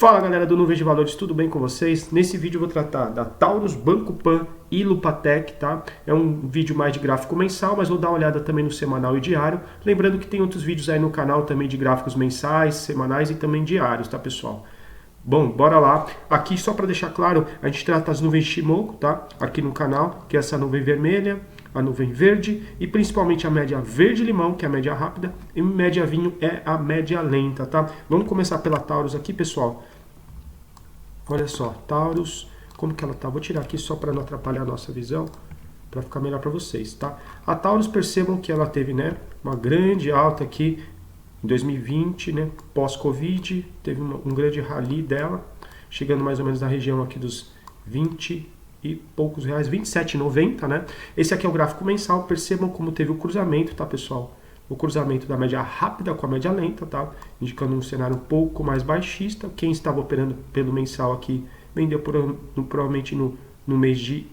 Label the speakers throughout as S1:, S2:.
S1: Fala galera do Nuvem de Valores, tudo bem com vocês? Nesse vídeo eu vou tratar da Taurus, Banco Pan e Lupatec, tá? É um vídeo mais de gráfico mensal, mas vou dar uma olhada também no semanal e diário. Lembrando que tem outros vídeos aí no canal também de gráficos mensais, semanais e também diários, tá pessoal? Bom, bora lá. Aqui só para deixar claro, a gente trata as nuvens Shimoku, tá? Aqui no canal, que é essa nuvem vermelha, a nuvem verde e principalmente a média verde-limão, que é a média rápida, e média vinho é a média lenta, tá? Vamos começar pela Taurus aqui, pessoal. Olha só, Taurus, como que ela tá? Vou tirar aqui só para não atrapalhar a nossa visão, para ficar melhor para vocês, tá? A Taurus, percebam que ela teve, né, uma grande alta aqui em 2020, né, pós-Covid, teve um grande rally dela, chegando mais ou menos na região aqui dos 20 e poucos reais, 27,90, né? Esse aqui é o gráfico mensal, percebam como teve o cruzamento, tá, pessoal? O cruzamento da média rápida com a média lenta, tá? Indicando um cenário um pouco mais baixista. Quem estava operando pelo mensal aqui vendeu provavelmente no mês de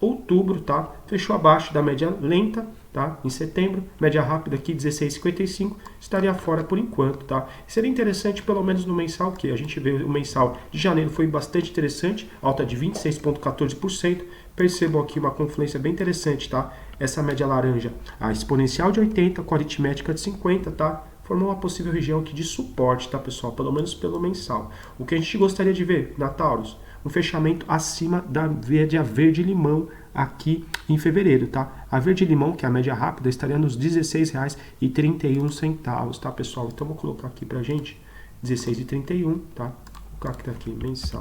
S1: outubro, tá? Fechou abaixo da média lenta, tá? Em setembro, média rápida aqui 16,55, estaria fora por enquanto, tá? Seria interessante pelo menos no mensal, que a gente vê o mensal de janeiro foi bastante interessante, alta de 26,14%. Percebam aqui uma confluência bem interessante, tá? Essa média laranja, a exponencial de 80 com a aritmética de 50, tá? Formou uma possível região aqui de suporte, tá, pessoal? Pelo menos pelo mensal. O que a gente gostaria de ver na Taurus? Um fechamento acima da média verde-limão aqui em fevereiro, tá? A verde-limão, que é a média rápida, estaria nos R$ 16,31, tá, pessoal? Então, vou colocar aqui pra gente, 16,31, tá? Vou colocar aqui, mensal.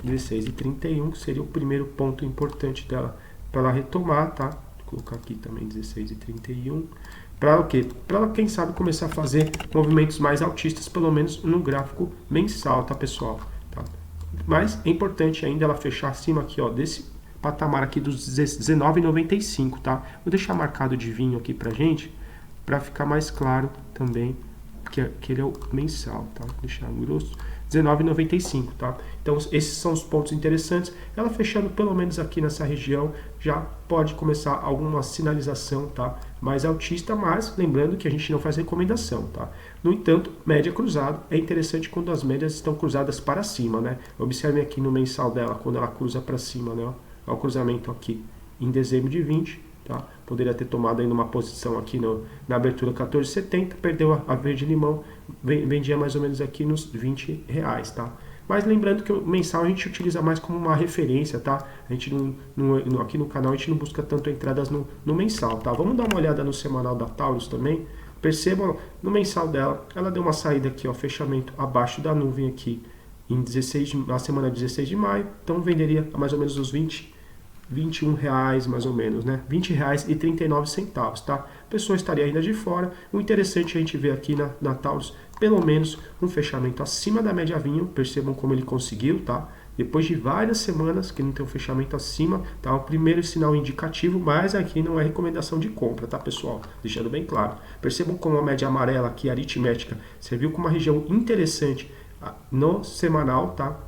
S1: 16,31, que seria o primeiro ponto importante dela para ela retomar, tá? Vou colocar aqui também 16,31. Para o quê? Para quem sabe começar a fazer movimentos mais altistas, pelo menos no gráfico mensal, tá, pessoal? Tá? Mas é importante ainda ela fechar acima aqui, ó, desse patamar aqui dos 19,95, tá? Vou deixar marcado de vinho aqui pra gente, para ficar mais claro também que ele é o mensal, tá? Vou deixar grosso. 19,95, tá? Então esses são os pontos interessantes. Ela fechando pelo menos aqui nessa região já pode começar alguma sinalização, tá? Mais altista, mas lembrando que a gente não faz recomendação, tá? No entanto, média cruzada é interessante quando as médias estão cruzadas para cima, né? Observem aqui no mensal dela quando ela cruza para cima, né? Olha o cruzamento aqui em dezembro de 20, tá? Poderia ter tomado ainda uma posição aqui na abertura 14,70, perdeu a verde-limão, vendia mais ou menos aqui nos R$20, tá? Mas lembrando que o mensal a gente utiliza mais como uma referência, tá? A gente aqui no canal a gente não busca tanto entradas no mensal, tá? Vamos dar uma olhada no semanal da Taurus também. Percebam, no mensal dela, ela deu uma saída aqui, ó, fechamento abaixo da nuvem aqui, na semana 16 de maio, então venderia a mais ou menos os R$21 mais ou menos, né? R$20,39, tá? A pessoa estaria ainda de fora. O interessante é a gente ver aqui na Taurus, pelo menos um fechamento acima da média vinho. Percebam como ele conseguiu, tá? Depois de várias semanas que não tem um fechamento acima, tá? O primeiro sinal indicativo, mas aqui não é recomendação de compra, tá, pessoal? Deixando bem claro. Percebam como a média amarela aqui, aritmética, serviu como uma região interessante no semanal, tá?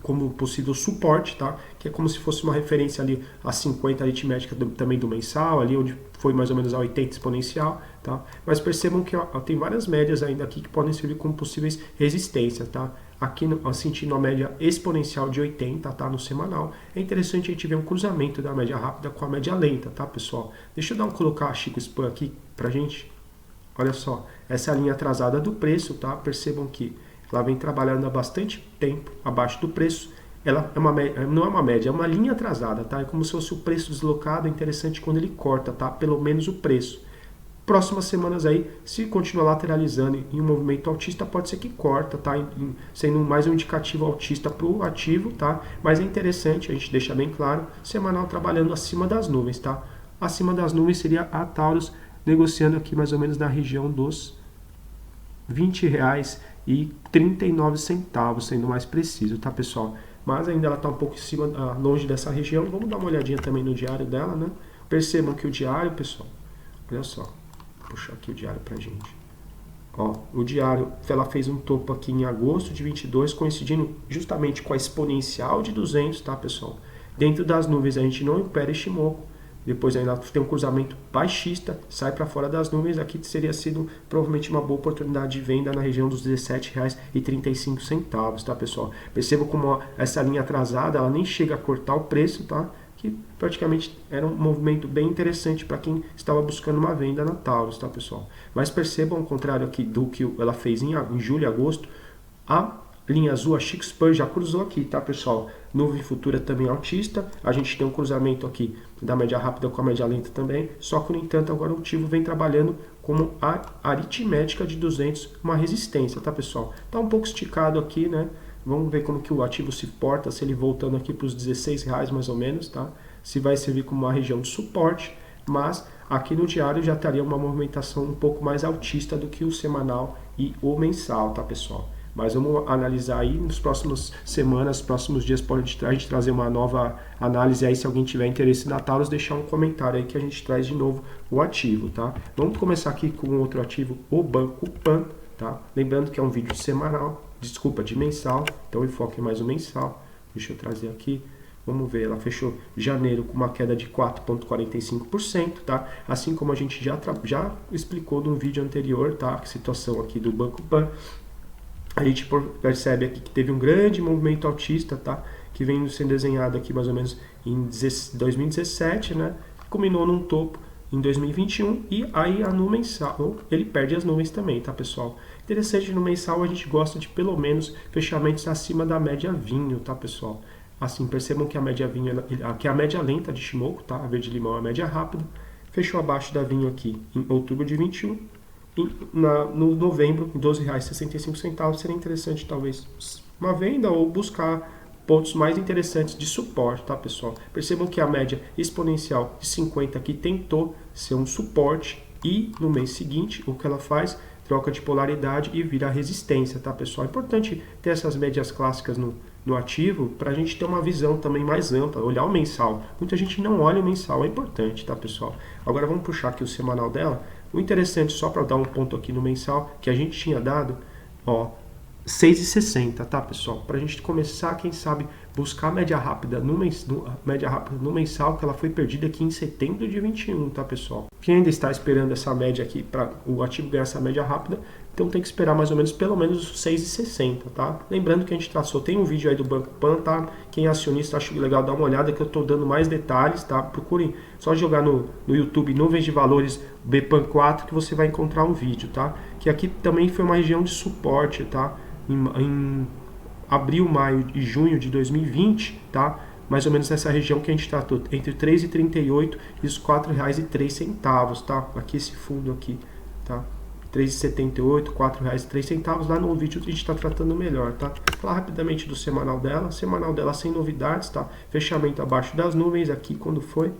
S1: Como possível suporte, tá? Que é como se fosse uma referência ali a 50 aritmética também do mensal, ali onde foi mais ou menos a 80 exponencial, tá? Mas percebam que ó, tem várias médias ainda aqui que podem servir como possíveis resistências, tá? Aqui sentindo a média exponencial de 80, tá? No semanal. É interessante a gente ver um cruzamento da média rápida com a média lenta, tá, pessoal? Deixa eu colocar a Chico Span aqui pra gente. Olha só, essa é a linha atrasada do preço, tá? Percebam que ela vem trabalhando há bastante tempo abaixo do preço. Ela não é uma média, é uma linha atrasada, tá? É como se fosse o preço deslocado. É interessante quando ele corta, tá? Pelo menos o preço. Próximas semanas aí, se continuar lateralizando em um movimento altista, pode ser que corta, tá? Sendo mais um indicativo altista para o ativo, tá? Mas é interessante, a gente deixa bem claro, semanal trabalhando acima das nuvens, tá? Acima das nuvens seria a Taurus negociando aqui mais ou menos na região dos R$20,39, sendo mais preciso, tá, pessoal? Mas ainda ela está um pouco em cima, longe dessa região. Vamos dar uma olhadinha também no diário dela, né? Percebam que o diário, pessoal, olha só, vou puxar aqui o diário pra gente. Ó, o diário, ela fez um topo aqui em agosto de 22, coincidindo justamente com a exponencial de 200, tá, pessoal? Dentro das nuvens a gente não opera Shimoku, depois ainda tem um cruzamento baixista, sai para fora das nuvens, aqui teria sido provavelmente uma boa oportunidade de venda na região dos R$ 17,35, tá pessoal? Perceba como essa linha atrasada, ela nem chega a cortar o preço, tá? Que praticamente era um movimento bem interessante para quem estava buscando uma venda na Taurus, tá pessoal? Mas percebam, ao contrário aqui do que ela fez em julho e agosto, a linha azul, a Chic Spur, já cruzou aqui, tá pessoal? Nuvem futura também altista, a gente tem um cruzamento aqui da média rápida com a média lenta também, só que no entanto agora o ativo vem trabalhando como a aritmética de 200, uma resistência, tá pessoal? Tá um pouco esticado aqui, né? Vamos ver como que o ativo se porta, se ele voltando aqui para os R$16 mais ou menos, tá? Se vai servir como uma região de suporte, mas aqui no diário já estaria uma movimentação um pouco mais altista do que o semanal e o mensal, tá pessoal? Mas vamos analisar aí nas próximas semanas, próximos dias, pode a gente trazer uma nova análise aí, se alguém tiver interesse na Taurus, deixar um comentário aí que a gente traz de novo o ativo, tá? Vamos começar aqui com outro ativo, o Banco Pan, tá? Lembrando que é um vídeo semanal, desculpa, de mensal, então enfoque mais o mensal. Deixa eu trazer aqui, vamos ver, ela fechou janeiro com uma queda de 4,45%, tá? Assim como a gente já explicou no vídeo anterior, tá? A situação aqui do Banco Pan. A gente percebe aqui que teve um grande movimento altista, tá? Que vem sendo desenhado aqui mais ou menos em 2017, né? Culminou num topo em 2021 e aí no mensal ele perde as nuvens também, tá pessoal? Interessante, no mensal a gente gosta de pelo menos fechamentos acima da média vinho, tá pessoal? Assim, percebam que a média vinho, aqui é a média lenta de Shimoku, tá? A verde limão é a média rápida, fechou abaixo da vinho aqui em outubro de 21. No novembro, em R$ 12,65, seria interessante talvez uma venda ou buscar pontos mais interessantes de suporte, tá pessoal? Percebam que a média exponencial de 50 aqui tentou ser um suporte e no mês seguinte o que ela faz? Troca de polaridade e vira resistência, tá pessoal? É importante ter essas médias clássicas no ativo para a gente ter uma visão também mais ampla, olhar o mensal. Muita gente não olha o mensal, é importante, tá pessoal? Agora vamos puxar aqui o semanal dela. O interessante, só para dar um ponto aqui no mensal, que a gente tinha dado, ó, 6,60, tá pessoal? Para a gente começar, quem sabe, buscar a média rápida no mensal, que ela foi perdida aqui em setembro de 21, tá pessoal? Quem ainda está esperando essa média aqui, para o ativo ganhar essa média rápida, então tem que esperar mais ou menos, pelo menos 6,60, tá? Lembrando que a gente traçou, tem um vídeo aí do Banco Pan, tá? Quem é acionista, acho legal dar uma olhada, que eu tô dando mais detalhes, tá? Procurem, só jogar no YouTube Nuvens de Valores BPAN 4, que você vai encontrar um vídeo, tá? Que aqui também foi uma região de suporte, tá? Em abril, maio e junho de 2020, tá? Mais ou menos nessa região que a gente tratou, entre R$ 3,38 e os R$ 4,03, tá? Aqui esse fundo aqui, tá? R$ 3,78, R$ 4,03, lá no vídeo a gente está tratando melhor, tá? Falar rapidamente do semanal dela sem novidades, tá? Fechamento abaixo das nuvens aqui, quando foi?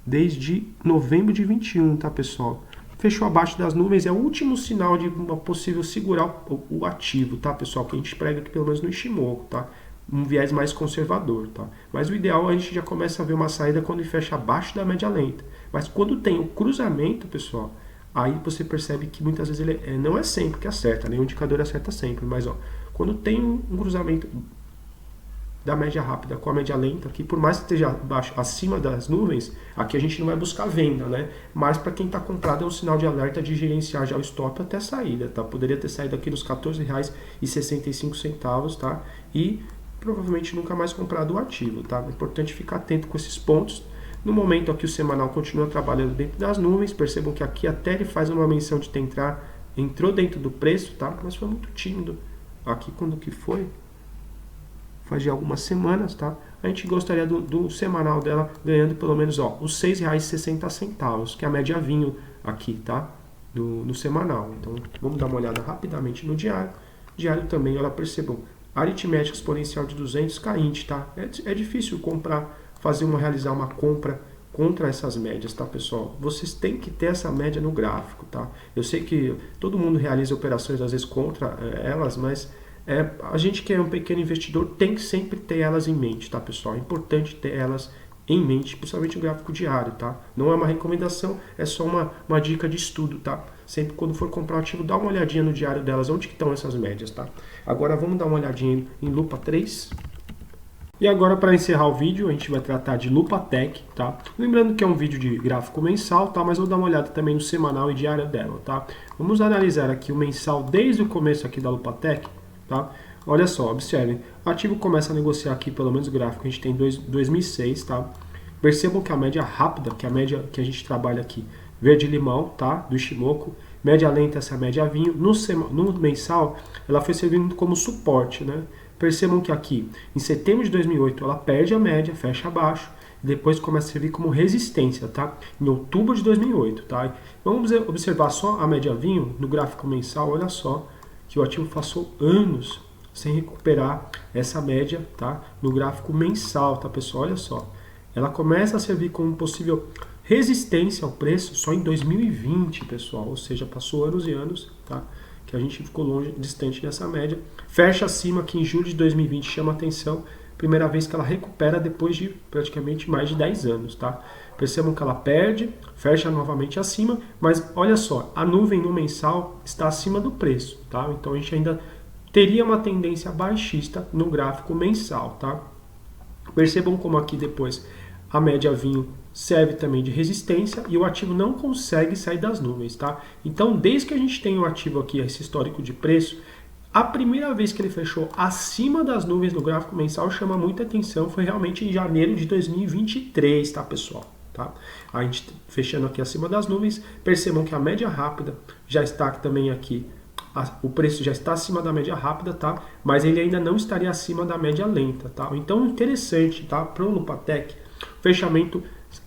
S1: Desde novembro de 21, tá pessoal? Fechou abaixo das nuvens, é o último sinal de uma possível segurar o ativo, tá pessoal? Que a gente prega aqui pelo menos no Ishimoku, tá? Um viés mais conservador, tá? Mas o ideal a gente já começa a ver uma saída quando ele fecha abaixo da média lenta. Mas quando tem o cruzamento, pessoal, aí você percebe que muitas vezes ele não é sempre que acerta, né? O indicador acerta sempre, mas ó, quando tem um cruzamento da média rápida com a média lenta, que por mais que esteja abaixo, acima das nuvens, aqui a gente não vai buscar venda, né? Mas para quem está comprado é um sinal de alerta de gerenciar já o stop até a saída, tá? Poderia ter saído aqui nos R$ 14,65, tá? E provavelmente nunca mais comprado o ativo, tá? É importante ficar atento com esses pontos. No momento aqui o semanal continua trabalhando dentro das nuvens, percebam que aqui até ele faz uma menção de entrou dentro do preço, tá? Mas foi muito tímido. Aqui quando que foi? Faz de algumas semanas, tá? A gente gostaria do semanal dela ganhando pelo menos, ó, os R$ 6,60, que é a média vinho aqui, tá? No semanal. Então, vamos dar uma olhada rapidamente no diário. Diário também, olha, percebam, aritmética exponencial de 200 cainte, tá? É difícil realizar uma compra contra essas médias, tá, pessoal? Vocês têm que ter essa média no gráfico, tá? Eu sei que todo mundo realiza operações, às vezes, contra elas, mas a gente que é um pequeno investidor tem que sempre ter elas em mente, tá, pessoal? É importante ter elas em mente, principalmente o gráfico diário, tá? Não é uma recomendação, é só uma dica de estudo, tá? Sempre quando for comprar um ativo, dá uma olhadinha no diário delas, onde que estão essas médias, tá? Agora vamos dar uma olhadinha em lupa 3. E agora, para encerrar o vídeo, a gente vai tratar de Lupatec, tá? Lembrando que é um vídeo de gráfico mensal, tá? Mas vou dar uma olhada também no semanal e diário dela, tá? Vamos analisar aqui o mensal desde o começo aqui da Lupatec, tá? Olha só, observem. O ativo começa a negociar aqui, pelo menos o gráfico, a gente tem 2006, tá? Percebam que a média rápida, que é a média que a gente trabalha aqui, verde-limão, tá? Do Ishimoku. Média lenta, essa média vinho. No mensal, ela foi servindo como suporte, né? Percebam que aqui, em setembro de 2008, ela perde a média, fecha abaixo, e depois começa a servir como resistência, tá? Em outubro de 2008, tá? Vamos observar só a média vinho no gráfico mensal, olha só, que o ativo passou anos sem recuperar essa média, tá? No gráfico mensal, tá, pessoal? Olha só. Ela começa a servir como possível resistência ao preço só em 2020, pessoal. Ou seja, passou anos e anos, tá? Que a gente ficou longe, distante dessa média. Fecha acima aqui em julho de 2020, chama atenção. Primeira vez que ela recupera depois de praticamente mais de 10 anos, tá? Percebam que ela perde, fecha novamente acima, mas olha só, a nuvem no mensal está acima do preço, tá? Então a gente ainda teria uma tendência baixista no gráfico mensal, tá? Percebam como aqui depois a média vinho serve também de resistência e o ativo não consegue sair das nuvens, tá? Então, desde que a gente tem o ativo aqui, esse histórico de preço, a primeira vez que ele fechou acima das nuvens no gráfico mensal chama muita atenção, foi realmente em janeiro de 2023, tá, pessoal? Tá? A gente fechando aqui acima das nuvens, percebam que a média rápida já está também aqui, o preço já está acima da média rápida, tá? Mas ele ainda não estaria acima da média lenta, tá? Então, interessante, tá? Para o Lupatec, fechamento,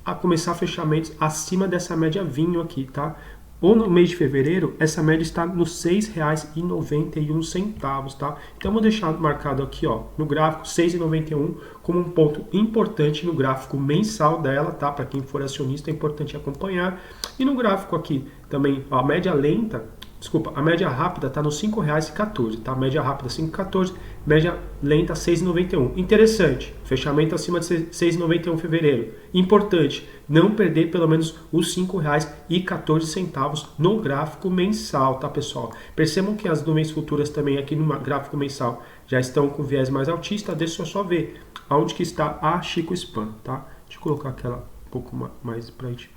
S1: a começar fechamentos acima dessa média vinho aqui, tá? Ou no mês de fevereiro, essa média está nos R$ 6,91, tá? Então, vou deixar marcado aqui, ó, no gráfico, 6,91 como um ponto importante no gráfico mensal dela, tá? Para quem for acionista, é importante acompanhar. E no gráfico aqui, também, ó, a média lenta, desculpa, a média rápida está nos R$ 5,14, tá? Média rápida 5,14, média lenta 6,91. Interessante, fechamento acima de 6,91 em fevereiro. Importante, não perder pelo menos os R$ 5,14 no gráfico mensal, tá, pessoal? Percebam que as nuvens futuras também aqui no gráfico mensal já estão com viés mais altista. Deixa eu só ver aonde que está a Chico Span, tá? Deixa eu colocar aquela um pouco mais para a gente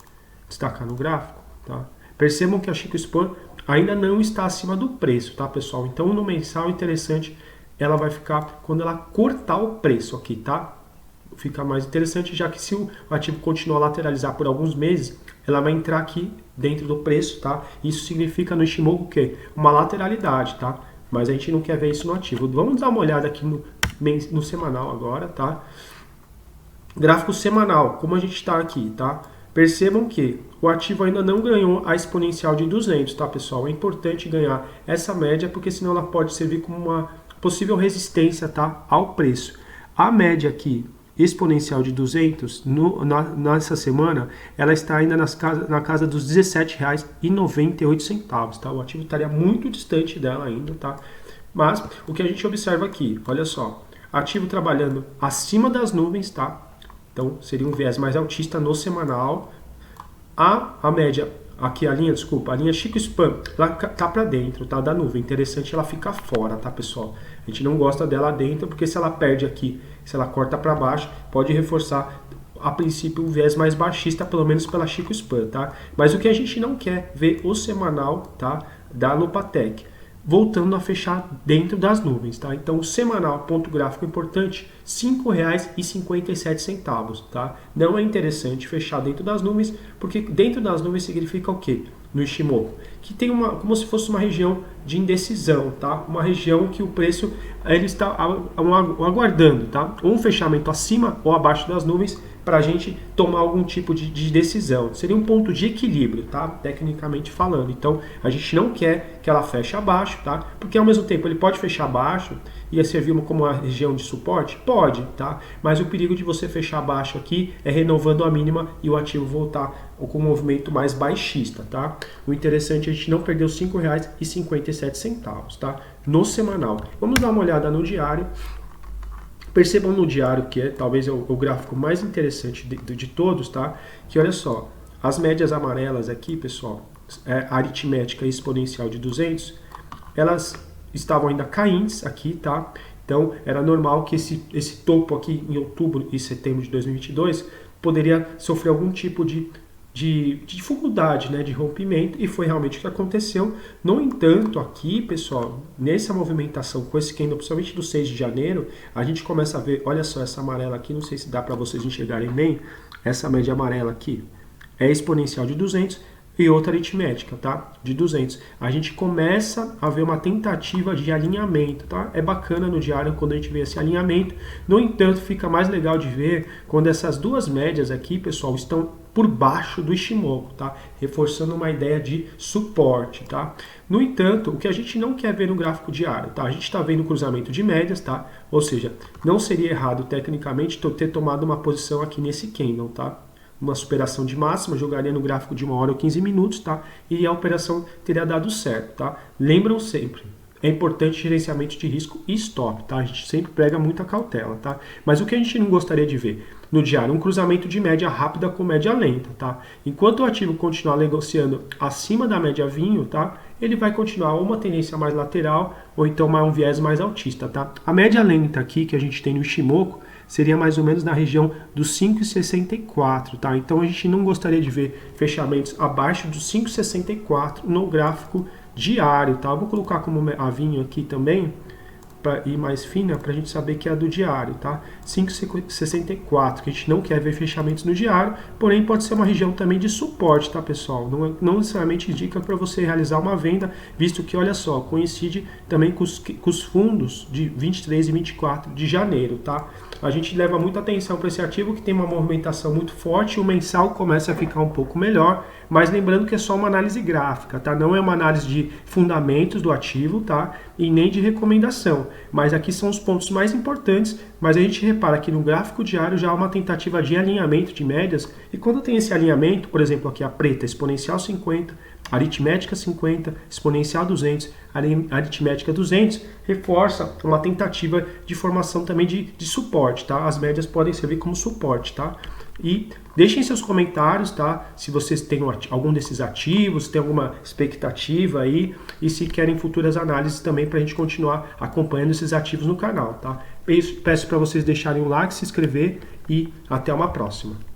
S1: destacar no gráfico, tá? Percebam que a Chico Span ainda não está acima do preço, tá, pessoal? Então, no mensal, interessante, ela vai ficar quando ela cortar o preço aqui, tá? Fica mais interessante, já que se o ativo continuar a lateralizar por alguns meses, ela vai entrar aqui dentro do preço, tá? Isso significa no Ishimoku o quê? Uma lateralidade, tá? Mas a gente não quer ver isso no ativo. Vamos dar uma olhada aqui no semanal agora, tá? Gráfico semanal, como a gente está aqui, tá? Percebam que o ativo ainda não ganhou a exponencial de 200, tá, pessoal? É importante ganhar essa média, porque senão ela pode servir como uma possível resistência, tá, ao preço. A média aqui, exponencial de 200, nessa semana, ela está ainda na casa dos R$ 17,98, tá? O ativo estaria muito distante dela ainda, tá? Mas o que a gente observa aqui, olha só, ativo trabalhando acima das nuvens, tá? Então, seria um viés mais altista no semanal. A média, aqui a linha, desculpa, a linha Chico Span, ela tá para dentro, tá, da nuvem. Interessante ela ficar fora, tá, pessoal? A gente não gosta dela dentro, porque se ela perde aqui, se ela corta para baixo, pode reforçar, a princípio, um viés mais baixista, pelo menos pela Chico Span, tá? Mas o que a gente não quer ver o semanal, tá, da Lupatec, voltando a fechar dentro das nuvens, tá? Então, o semanal, ponto gráfico importante, R$ 5,57, tá? Não é interessante fechar dentro das nuvens, porque dentro das nuvens significa o quê? No Ishimoku, que tem como se fosse uma região de indecisão, tá? Uma região que o preço ele está aguardando, tá? Ou um fechamento acima ou abaixo das nuvens para a gente tomar algum tipo de decisão. Seria um ponto de equilíbrio, tá? Tecnicamente falando. Então, a gente não quer que ela feche abaixo, tá? Porque ao mesmo tempo ele pode fechar abaixo e servir como uma região de suporte? Pode, tá? Mas o perigo de você fechar abaixo aqui é renovando a mínima e o ativo voltar com um movimento mais baixista, tá? O interessante é a gente não perder os R$ 5,57, tá? No semanal. Vamos dar uma olhada no diário. Percebam no diário, que talvez é o gráfico mais interessante de todos, tá? Que olha só, as médias amarelas aqui, pessoal, a aritmética exponencial de 200, elas estavam ainda caindo aqui, tá? Então, era normal que esse topo aqui em outubro e setembro de 2022 poderia sofrer algum tipo de dificuldade, né, de rompimento, e foi realmente o que aconteceu. No entanto, aqui, pessoal, nessa movimentação com esse candle, principalmente do 6 de janeiro, a gente começa a ver, olha só essa amarela aqui, não sei se dá para vocês enxergarem bem, essa média amarela aqui é exponencial de 200 e outra aritmética, tá? De 200. A gente começa a ver uma tentativa de alinhamento, tá? É bacana no diário quando a gente vê esse alinhamento. No entanto, fica mais legal de ver quando essas duas médias aqui, pessoal, estão por baixo do Ishimoku, tá? Reforçando uma ideia de suporte, tá? No entanto, o que a gente não quer ver no gráfico diário, tá? A gente está vendo cruzamento de médias, tá? Ou seja, não seria errado tecnicamente ter tomado uma posição aqui nesse candle, tá? Uma superação de máxima, jogaria no gráfico de 1 hora ou 15 minutos, tá? E a operação teria dado certo, tá? Lembram sempre, é importante gerenciamento de risco e stop, tá? A gente sempre prega muita cautela, tá? Mas o que a gente não gostaria de ver no diário? Um cruzamento de média rápida com média lenta, tá? Enquanto o ativo continuar negociando acima da média vinho, tá? Ele vai continuar uma tendência mais lateral ou então um viés mais altista, tá? A média lenta aqui que a gente tem no Ishimoku seria mais ou menos na região dos 5,64, tá? Então a gente não gostaria de ver fechamentos abaixo dos 5,64 no gráfico diário, tá? Eu vou colocar como a vinho aqui também, para ir mais fina, para a gente saber que é a do diário, tá? 5,64, que a gente não quer ver fechamentos no diário, porém pode ser uma região também de suporte, tá, pessoal? Não necessariamente indica para você realizar uma venda, visto que, olha só, coincide também com os fundos de 23 e 24 de janeiro, tá? A gente leva muita atenção para esse ativo que tem uma movimentação muito forte, o mensal começa a ficar um pouco melhor, mas lembrando que é só uma análise gráfica, tá? Não é uma análise de fundamentos do ativo, tá? E nem de recomendação. Mas aqui são os pontos mais importantes, mas a gente repara que no gráfico diário já há uma tentativa de alinhamento de médias, e quando tem esse alinhamento, por exemplo, aqui a preta, exponencial 50, aritmética 50, exponencial 200, aritmética 200, reforça uma tentativa de formação também de suporte, tá? As médias podem servir como suporte, tá? E deixem seus comentários, tá? Se vocês têm algum desses ativos, tem alguma expectativa aí, e se querem futuras análises também para a gente continuar acompanhando esses ativos no canal, tá? Peço para vocês deixarem um like, se inscrever e até uma próxima.